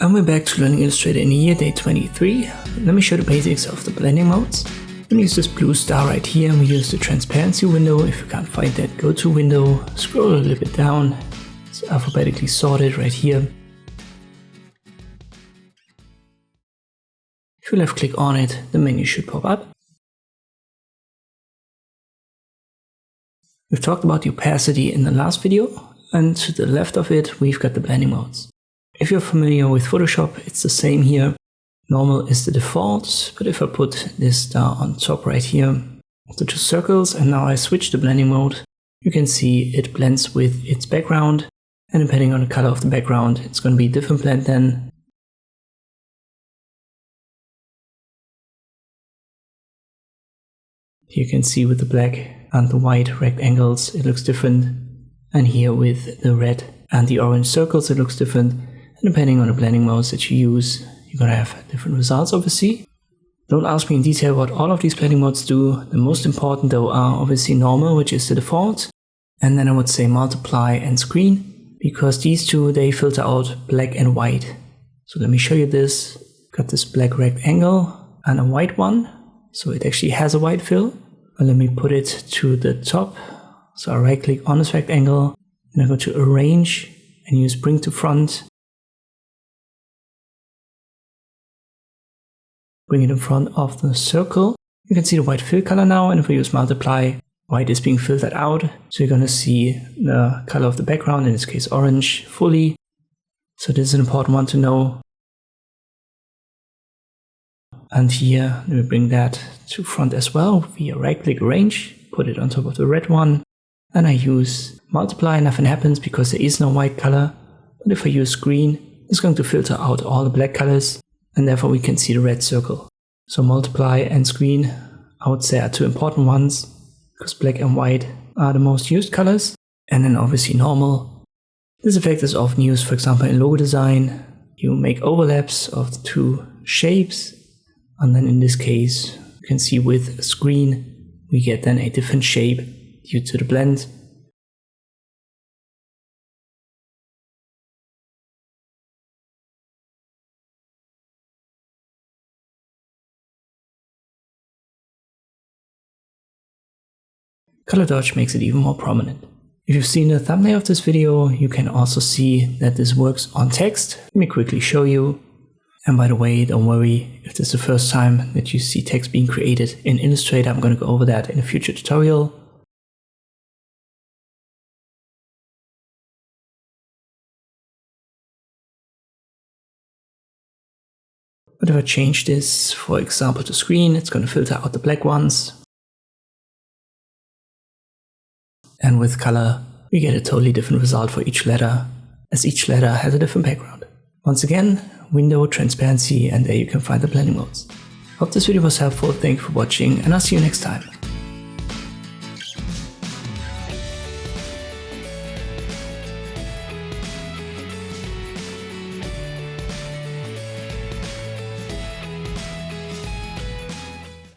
And we're back to learning Illustrator in year day 23. Let me show the basics of the blending modes. We use this blue star right here and we use the transparency window. If you can't find that, go to window, scroll a little bit down. It's alphabetically sorted right here. If you left click on it, the menu should pop up. We've talked about the opacity in the last video, and to the left of it we've got the blending modes. If you're familiar with Photoshop, it's the same here. Normal is the default, but if I put this star on top right here, the two circles, and now I switch the blending mode, you can see it blends with its background, and depending on the color of the background, it's going to be a different blend then. Here you can see with the black and the white rectangles, it looks different, and here with the red and the orange circles, it looks different, and depending on the blending modes that you use, you're going to have different results obviously. Don't ask me in detail what all of these blending modes do. The most important though are obviously normal, which is the default, and then I would say multiply and screen, because these two, they filter out black and white. So let me show you this. Got this black rectangle and a white one, so it actually has a white fill. But let me put it to the top. So I right click on this rectangle and I go to arrange and use bring to front. Bring it in front of the circle. You can see the white fill color now, and if we use multiply, white is being filtered out. So you're going to see the color of the background, in this case orange, fully. So this is an important one to know. And here, let me bring that to front as well via right click arrange, put it on top of the red one, and I use multiply, nothing happens because there is no white color. But if I use screen, it's going to filter out all the black colors, and therefore we can see the red circle. So multiply and screen, I would say, are two important ones, because black and white are the most used colors. And then obviously normal. This effect is often used, for example, in logo design. You make overlaps of the two shapes, and then in this case, you can see with a screen, we get then a different shape due to the blend. Color dodge makes it even more prominent. If you've seen the thumbnail of this video, you can also see that this works on text. Let me quickly show you. And by the way, don't worry if this is the first time that you see text being created in Illustrator. I'm going to go over that in a future tutorial. But if I change this, for example, to screen, it's going to filter out the black ones. And with color, we get a totally different result for each letter, as each letter has a different background. Once again, window, transparency, and there you can find the blending modes. Hope this video was helpful, thank you for watching, and I'll see you next time.